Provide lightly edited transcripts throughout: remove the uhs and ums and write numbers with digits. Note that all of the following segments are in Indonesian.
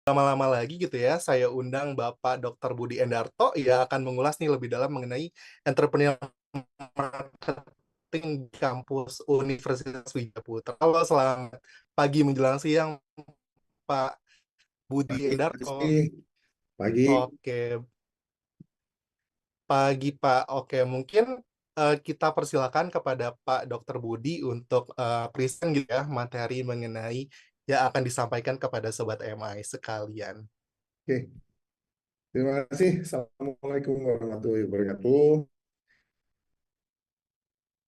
Lama-lama lagi gitu ya, saya undang Bapak Dr. Budi Endarto yang akan mengulas nih lebih dalam mengenai entrepreneur marketing di kampus Universitas Wijaputra. Halo, selamat pagi menjelang siang, Pak Budi Pagi, Endarto. Rizky. Pagi. Oke, pagi Pak. Oke, mungkin kita persilakan kepada Pak Dr. Budi untuk present gitu ya, materi mengenai yang akan disampaikan kepada Sobat MI sekalian. Oke, terima kasih. Assalamualaikum warahmatullahi wabarakatuh.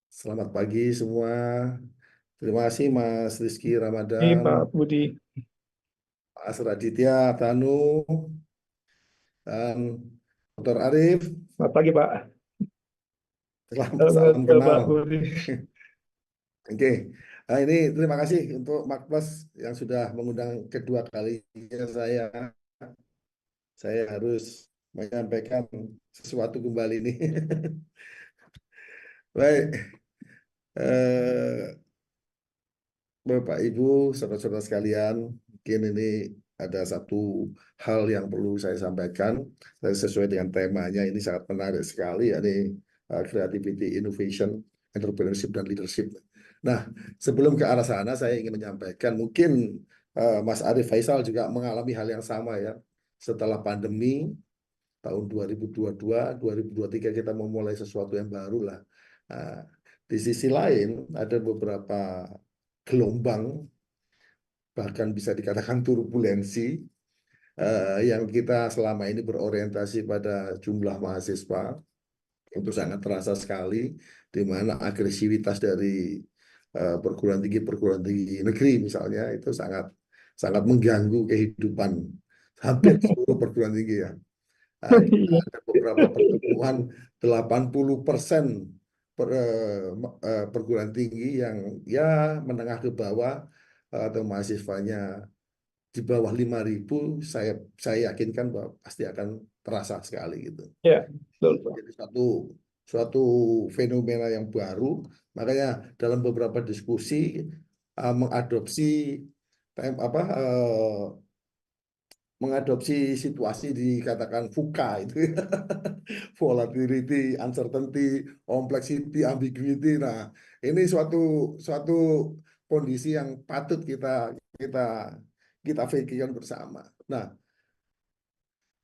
Selamat pagi semua. Terima kasih Mas Rizky Ini Ramadan, Pak Budi. Mas Raditya Tanu, dan Dr. Arif. Selamat pagi Pak. Selamat Salam ke Pak kenal. Budi. Oke, nah, ini terima kasih untuk Makpres yang sudah mengundang kedua kalinya saya. Saya harus menyampaikan sesuatu kembali nih. Baik, eh, Bapak, Ibu, saudara-saudara sekalian, mungkin ini ada satu hal yang perlu saya sampaikan. Sesuai dengan temanya, ini sangat menarik sekali, yakni creativity, innovation, entrepreneurship, dan leadership. Nah, sebelum ke arah sana, saya ingin menyampaikan, mungkin Mas Arief Faisal juga mengalami hal yang sama ya. Setelah pandemi, tahun 2022, 2023 kita memulai sesuatu yang baru lah. Nah, di sisi lain, ada beberapa gelombang, bahkan bisa dikatakan turbulensi, yang kita selama ini berorientasi pada jumlah mahasiswa, itu sangat terasa sekali, di mana agresivitas dari perguruan tinggi negeri misalnya, itu sangat sangat mengganggu kehidupan hampir seluruh perguruan tinggi ya. Iya. Ada beberapa pertemuan 80% perguruan tinggi yang ya menengah ke bawah, atau mahasiswanya di bawah 5.000, saya yakinkan bahwa pasti akan terasa sekali gitu. Ya, betul Pak. Jadi suatu suatu fenomena yang baru, makanya dalam beberapa diskusi mengadopsi apa mengadopsi situasi dikatakan VUCA itu ya. Volatility, uncertainty, complexity, ambiguity. Nah, ini suatu suatu kondisi yang patut kita kita kita pikirkan bersama. Nah,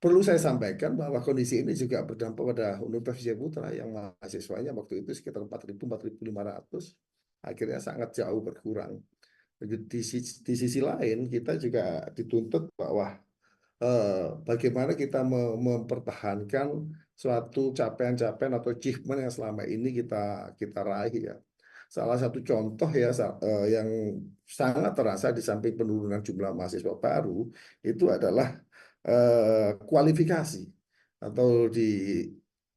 perlu saya sampaikan bahwa kondisi ini juga berdampak pada Universitas Wijayaputra yang mahasiswanya waktu itu sekitar 4.000, 4.500, akhirnya sangat jauh berkurang. Di sisi lain kita juga dituntut bahwa bagaimana kita mempertahankan suatu capaian-capaian atau achievement yang selama ini kita kita raih ya. Salah satu contoh ya yang sangat terasa di samping penurunan jumlah mahasiswa baru itu adalah kualifikasi, atau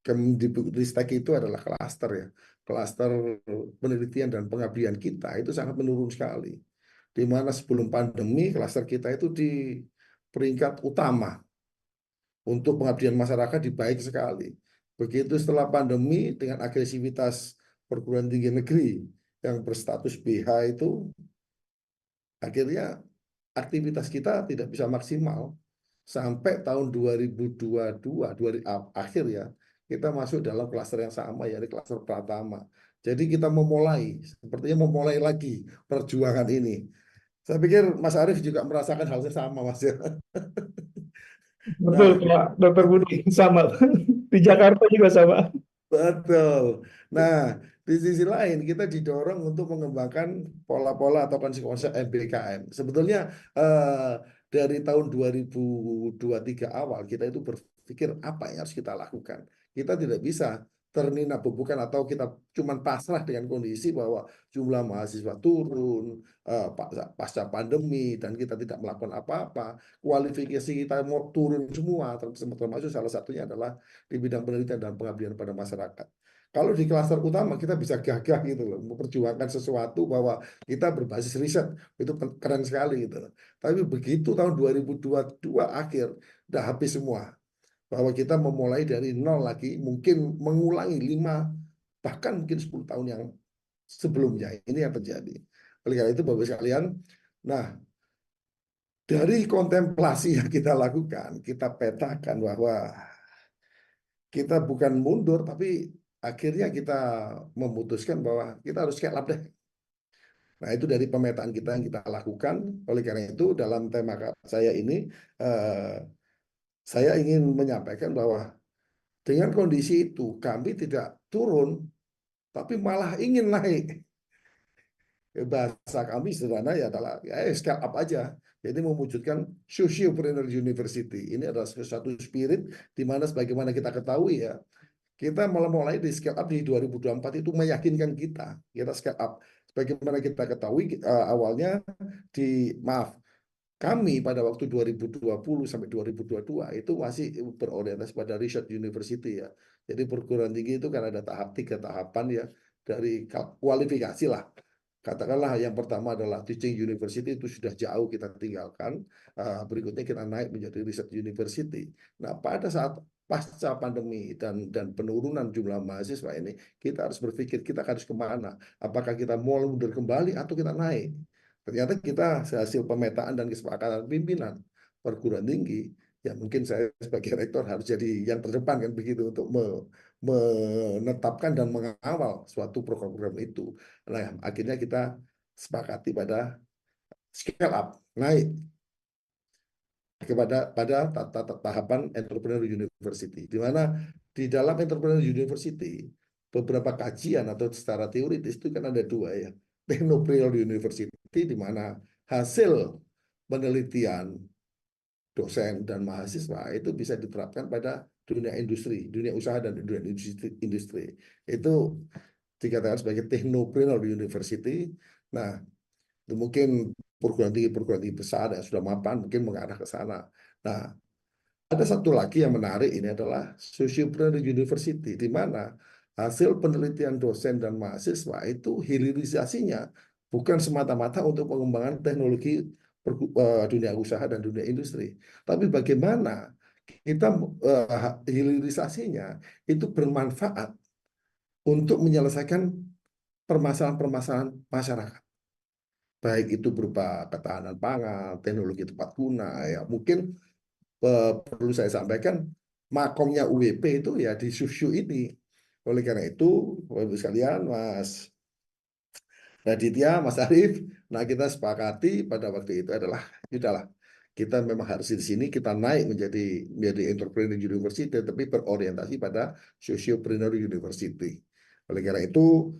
Kemdikbudristek itu adalah klaster ya. Klaster penelitian dan pengabdian kita itu sangat menurun sekali. Di mana sebelum pandemi klaster kita itu di peringkat utama untuk pengabdian masyarakat, di baik sekali. Begitu setelah pandemi dengan agresivitas perguruan tinggi negeri yang berstatus BH itu, akhirnya aktivitas kita tidak bisa maksimal sampai tahun 2022, akhir ya, kita masuk dalam klaster yang sama, yaitu klaster Pratama. Jadi kita sepertinya memulai lagi perjuangan ini. Saya pikir Mas Arief juga merasakan hal yang sama, Mas ya. Betul Nah, Pak Dokter Budi. Sama. Di Jakarta juga sama. betul. Nah, di sisi lain kita didorong untuk mengembangkan pola-pola atau konsep-konsep MBKM. Sebetulnya dari tahun 2023 awal kita itu berpikir apa yang harus kita lakukan. Kita tidak bisa terlena bebukan atau kita cuma pasrah dengan kondisi bahwa jumlah mahasiswa turun pasca pandemi dan kita tidak melakukan apa-apa. Kualifikasi kita mau turun semua, termasuk salah satunya adalah di bidang penelitian dan pengabdian pada masyarakat. Kalau di klaster utama kita bisa gagah gitu loh, memperjuangkan sesuatu bahwa kita berbasis riset, itu keren sekali gitu loh. Tapi begitu tahun 2022 akhir, udah habis semua. Bahwa kita memulai dari nol lagi, mungkin mengulangi 5, bahkan mungkin 10 tahun yang sebelumnya. Ini yang terjadi. Oleh karena itu Bapak sekalian, nah Dari kontemplasi yang kita lakukan, kita petakan bahwa kita bukan mundur, tapi akhirnya kita memutuskan bahwa kita harus scale up deh. Nah, itu dari pemetaan kita yang kita lakukan. Oleh karena itu, dalam tema saya ini, eh, saya ingin menyampaikan bahwa dengan kondisi itu, kami tidak turun, tapi malah ingin naik. Bahasa kami sederhana ya adalah ya scale up aja. Jadi mewujudkan Sociopreneur University. Ini adalah sesuatu spirit di mana sebagaimana kita ketahui ya, kita mulai di scale up di 2024 itu meyakinkan kita scale up. Sebagaimana kita ketahui awalnya maaf, kami pada waktu 2020 sampai 2022 itu masih berorientasi pada research university ya. Jadi perguruan tinggi itu kan ada tiga tahapan ya, dari kualifikasi lah. Katakanlah yang pertama adalah teaching university, itu sudah jauh kita tinggalkan. Berikutnya kita naik menjadi research university. Nah, pada saat pasca pandemi dan penurunan jumlah mahasiswa ini, kita harus berpikir kita harus kemana. Apakah kita mau mundur kembali atau kita naik? Ternyata kita hasil pemetaan dan kesepakatan pimpinan perguruan tinggi, ya mungkin saya sebagai rektor harus jadi yang terdepan kan begitu untuk menetapkan dan mengawal suatu program-program itu. Nah, akhirnya kita sepakati pada scale up, naik pada tahapan entrepreneur university, di mana di dalam entrepreneur university beberapa kajian atau secara teoritis itu kan ada dua ya, technopreneur university di mana hasil penelitian dosen dan mahasiswa itu bisa diterapkan pada dunia industri, dunia usaha dan dunia industri. Itu dikatakan sebagai technopreneur university. Nah, itu mungkin perguruan tinggi besar yang sudah mapan mungkin mengarah ke sana. Nah, ada satu lagi yang menarik, ini adalah Sociopreneur University, di mana hasil penelitian dosen dan mahasiswa itu hilirisasinya bukan semata-mata untuk pengembangan teknologi dunia usaha dan dunia industri, tapi bagaimana kita hilirisasinya itu bermanfaat untuk menyelesaikan permasalahan-permasalahan masyarakat, baik itu berupa ketahanan pangan, teknologi tepat guna, ya mungkin perlu saya sampaikan makomnya UWP itu ya di Susyu ini. Oleh karena itu, Bapak Ibu sekalian, Mas Raditya, Mas Arief, nah kita sepakati pada waktu itu adalah, sudahlah, kita memang harus di sini kita naik menjadi entrepreneur university, tapi berorientasi pada sociopreneur university. Oleh karena itu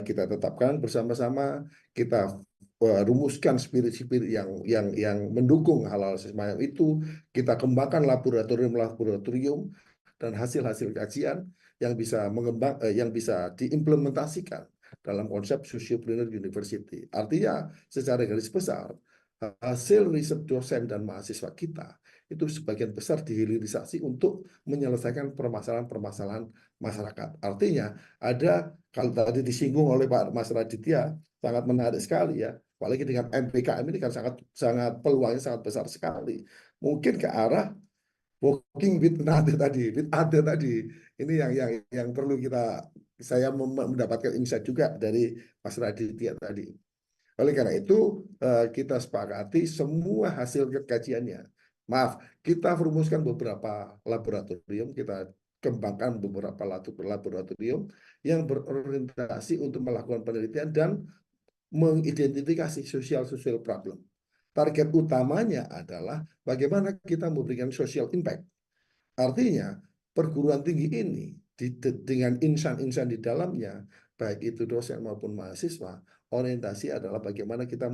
kita tetapkan bersama-sama, kita rumuskan spirit-spirit yang mendukung hal-hal semacam itu, kita kembangkan laboratorium-laboratorium dan hasil-hasil kajian yang bisa yang bisa diimplementasikan dalam konsep Sociopreneur University. Artinya secara garis besar hasil riset dosen dan mahasiswa kita itu sebagian besar dihilirisasi untuk menyelesaikan permasalahan-permasalahan masyarakat. Artinya ada, kalau tadi disinggung oleh Pak Mas Raditya, sangat menarik sekali ya. Apalagi dengan MPKM ini kan sangat peluangnya sangat besar sekali. Mungkin ke arah working with other tadi. Ini yang perlu saya mendapatkan insight juga dari Mas Raditya tadi. Oleh karena itu kita sepakati semua hasil kajiannya. Maaf, kita rumuskan beberapa laboratorium, kita kembangkan beberapa laboratorium yang berorientasi untuk melakukan penelitian dan mengidentifikasi social problem. Target utamanya adalah bagaimana kita memberikan social impact. Artinya, perguruan tinggi ini dengan insan-insan di dalamnya, baik itu dosen maupun mahasiswa, orientasi adalah bagaimana kita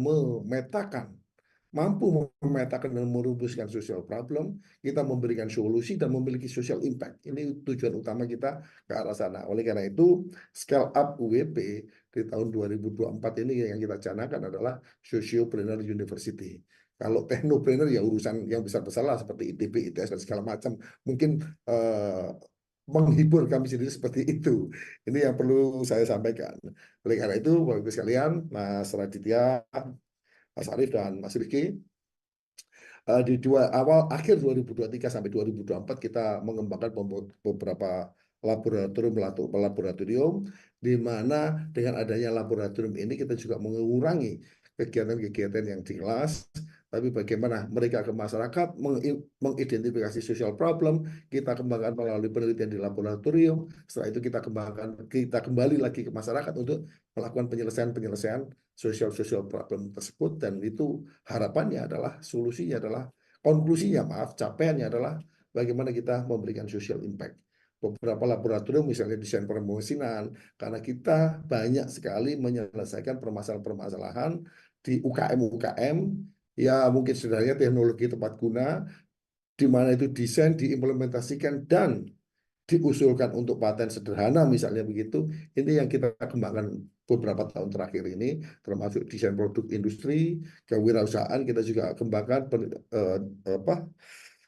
mampu memetakan dan merumuskan social problem, kita memberikan solusi dan memiliki social impact. Ini tujuan utama kita ke arah sana. Oleh karena itu, scale up UWP di tahun 2024 ini yang kita canangkan adalah Sociopreneur University. Kalau teknopreneur ya urusan yang besar-besar lah seperti ITB, ITS dan segala macam. Mungkin menghibur kami sendiri seperti itu. Ini yang perlu saya sampaikan. Oleh karena itu, Bapak Ibu sekalian, Mas Raditya, Mas Arief dan Mas Rifki, di akhir 2023 sampai 2024 kita mengembangkan beberapa laboratorium di mana dengan adanya laboratorium ini kita juga mengurangi kegiatan-kegiatan yang di kelas tapi bagaimana mereka ke masyarakat mengidentifikasi social problem, kita kembangkan melalui penelitian di laboratorium. Setelah itu kita kembali lagi ke masyarakat untuk melakukan penyelesaian social problem tersebut, dan itu harapannya adalah konklusinya capaiannya adalah bagaimana kita memberikan social impact. Beberapa laboratorium misalnya desain permesinan, karena kita banyak sekali menyelesaikan permasalahan-permasalahan di UKM ya, mungkin sebenarnya teknologi tepat guna di mana itu desain diimplementasikan dan diusulkan untuk paten sederhana misalnya begitu. Ini yang kita kembangkan beberapa tahun terakhir ini, termasuk desain produk industri, kewirausahaan. Kita juga kembangkan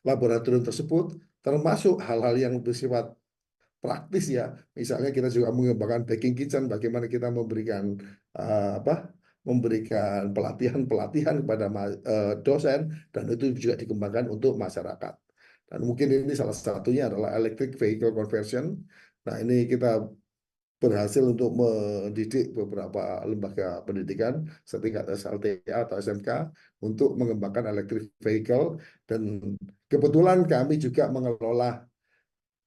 laboratorium tersebut, termasuk hal-hal yang bersifat praktis ya. Misalnya kita juga mengembangkan baking kitchen, bagaimana kita memberikan pelatihan kepada dosen, dan itu juga dikembangkan untuk masyarakat. Dan mungkin ini salah satunya adalah electric vehicle conversion. Nah, ini kita berhasil untuk mendidik beberapa lembaga pendidikan setingkat SLTA atau SMK untuk mengembangkan electric vehicle, dan kebetulan kami juga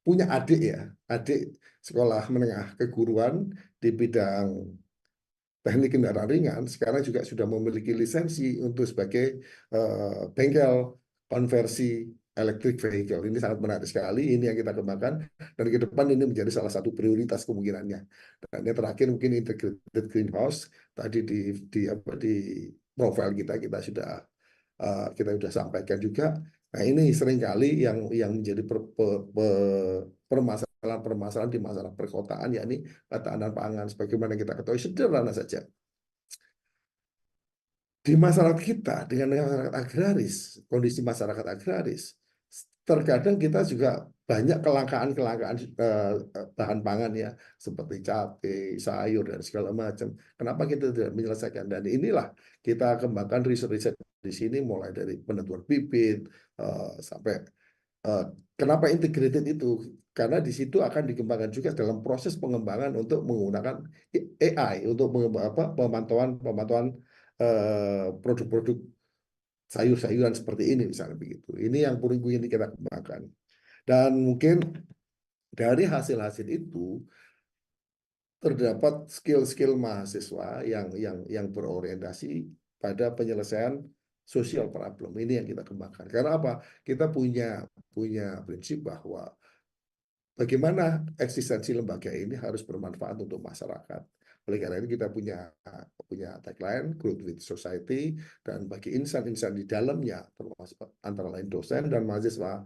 punya adik sekolah menengah keguruan di bidang teknik kendaraan ringan, sekarang juga sudah memiliki lisensi untuk sebagai bengkel konversi electric vehicle. Ini sangat menarik sekali, ini yang kita kembangkan, dan ke depan ini menjadi salah satu prioritas kemungkinannya. Dan yang terakhir mungkin integrated greenhouse, tadi di profile kita sudah sampaikan juga. Nah, ini seringkali yang menjadi permasalahan-permasalahan di masalah perkotaan, yakni ketahanan pangan. Sebagaimana kita ketahui sederhana saja, di masyarakat kita dengan masyarakat agraris, kondisi masyarakat agraris, terkadang kita juga banyak kelangkaan bahan pangan ya, seperti cabai, sayur, dan segala macam. Kenapa kita tidak menyelesaikan? Dan inilah kita kembangkan riset-riset di sini, mulai dari penentuan bibit sampai kenapa integrated itu? Karena di situ akan dikembangkan juga dalam proses pengembangan untuk menggunakan AI untuk pemantauan produk-produk sayur-sayuran seperti ini misalnya begitu. Ini yang ini kita kembangkan. Dan mungkin dari hasil-hasil itu terdapat skill-skill mahasiswa yang berorientasi pada penyelesaian social problem. Ini yang kita kembangkan. Karena apa? Kita punya prinsip bahwa bagaimana eksistensi lembaga ini harus bermanfaat untuk masyarakat. Oleh karena itu kita punya tagline Growth with Society, dan bagi insan-insan di dalamnya, termasuk antara lain dosen dan mahasiswa,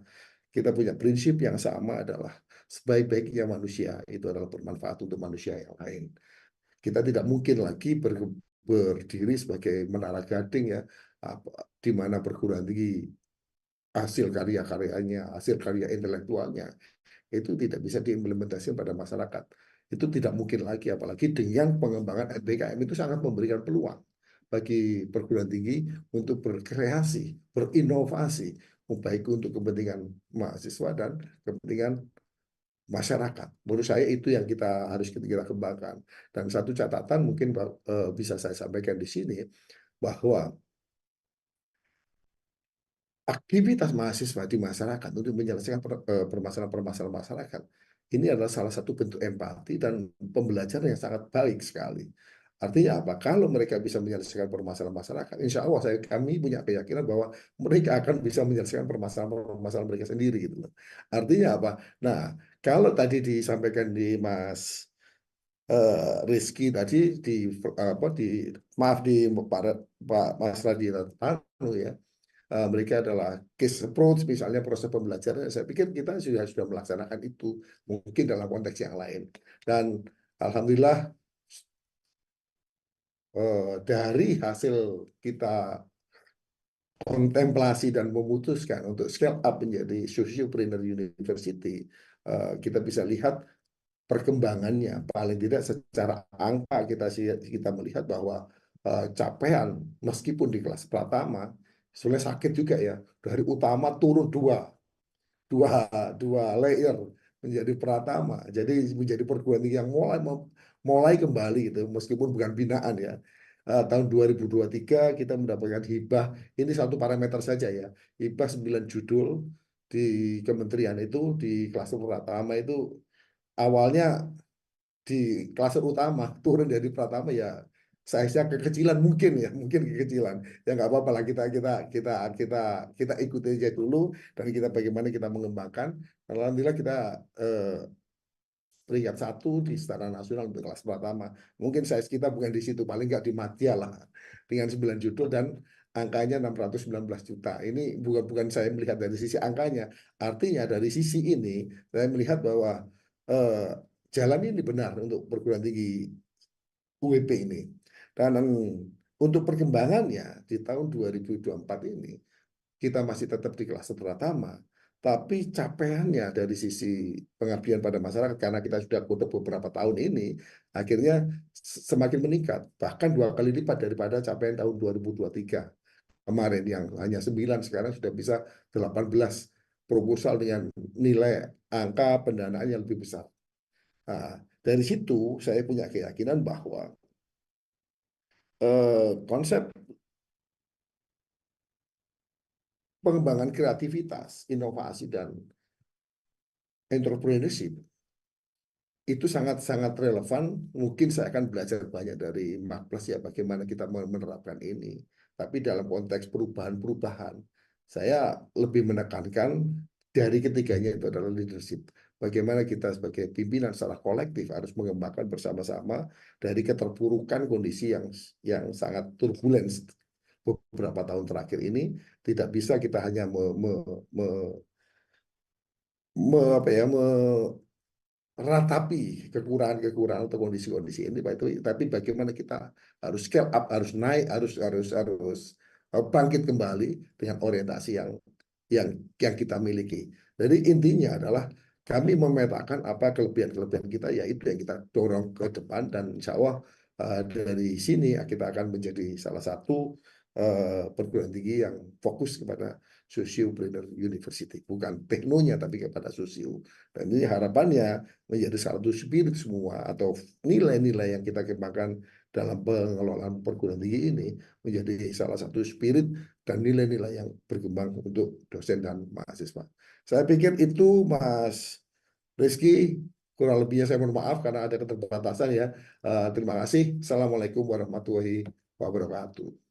kita punya prinsip yang sama, adalah sebaik-baiknya manusia itu adalah bermanfaat untuk manusia yang lain. Kita tidak mungkin lagi berdiri sebagai menara gading ya, di mana perguruan tinggi hasil karya-karyanya, hasil karya intelektualnya itu tidak bisa diimplementasikan pada masyarakat. Itu tidak mungkin lagi, apalagi dengan pengembangan NBKM itu sangat memberikan peluang bagi perguruan tinggi untuk berkreasi, berinovasi, baik untuk kepentingan mahasiswa dan kepentingan masyarakat. Menurut saya itu yang kita harus kita kembangkan. Dan satu catatan mungkin bisa saya sampaikan di sini, bahwa aktivitas mahasiswa di masyarakat untuk menyelesaikan permasalahan-permasalahan masyarakat ini adalah salah satu bentuk empati dan pembelajaran yang sangat baik sekali. Artinya apa? Kalau mereka bisa menyelesaikan permasalahan masyarakat, insya Allah kami punya keyakinan bahwa mereka akan bisa menyelesaikan permasalahan mereka sendiri gitu loh. Artinya apa? Nah, kalau tadi disampaikan di Mas Rizky tadi maaf di Pak Mas Raditano ya, mereka adalah case approach, misalnya proses pembelajaran. Saya pikir kita sudah melaksanakan itu, mungkin dalam konteks yang lain. Dan alhamdulillah dari hasil kita kontemplasi dan memutuskan untuk scale up menjadi Sociopreneur University, kita bisa lihat perkembangannya. Paling tidak secara angka kita melihat bahwa capaian meskipun di kelas pratama sebenarnya sakit juga ya, dari utama turun dua layer menjadi pratama, jadi menjadi perguruan tinggi yang mulai kembali gitu, meskipun bukan binaan ya. tahun 2023 kita mendapatkan hibah, ini satu parameter saja ya, hibah 9 judul di kementerian itu, di klaster Pratama itu awalnya di klaster utama, turun dari Pratama ya size-nya kekecilan mungkin ya, mungkin kekecilan. Ya nggak apa-apa lah, kita ikuti aja dulu, dan kita bagaimana kita mengembangkan. Alhamdulillah kita peringkat 1 di secara nasional untuk kelas pertama. Mungkin size kita bukan di situ, paling nggak di Madya lah, dengan 9 judul dan angkanya 619 juta. Ini bukan saya melihat dari sisi angkanya, artinya dari sisi ini saya melihat bahwa eh, jalan ini benar untuk perguruan tinggi UWP ini. Dan untuk perkembangannya di tahun 2024 ini kita masih tetap di kelas pertama, tapi capaiannya dari sisi pengabdian pada masyarakat karena kita sudah kutuk beberapa tahun ini, akhirnya semakin meningkat, bahkan 2 kali lipat daripada capaian tahun 2023 kemarin yang hanya 9, sekarang sudah bisa 18 proposal dengan nilai angka pendanaan yang lebih besar. Nah, dari situ saya punya keyakinan bahwa konsep pengembangan kreativitas, inovasi, dan entrepreneurship itu sangat-sangat relevan. Mungkin saya akan belajar banyak dari Mark Plus ya, bagaimana kita menerapkan ini. Tapi dalam konteks perubahan-perubahan, saya lebih menekankan dari ketiganya itu adalah leadership. Bagaimana kita sebagai pimpinan secara kolektif harus mengembangkan bersama-sama dari keterpurukan kondisi yang sangat turbulens beberapa tahun terakhir ini. Tidak bisa kita hanya apa ya, meratapi kekurangan-kekurangan atau kondisi-kondisi ini, Pak, itu, tapi bagaimana kita harus scale up, harus naik, harus bangkit kembali dengan orientasi yang kita miliki. Jadi intinya adalah kami memetakan apa kelebihan-kelebihan kita, yaitu yang kita dorong ke depan, dan insya Allah dari sini kita akan menjadi salah satu perguruan tinggi yang fokus kepada Sociopreneur University, bukan teknonya tapi kepada sosio. Dan ini harapannya menjadi satu spirit semua atau nilai-nilai yang kita kembangkan dalam pengelolaan perguruan tinggi ini menjadi salah satu spirit dan nilai-nilai yang berkembang untuk dosen dan mahasiswa. Saya pikir itu, Mas Rizky, kurang lebihnya saya mohon maaf karena ada keterbatasan ya. Terima kasih. Assalamualaikum warahmatullahi wabarakatuh.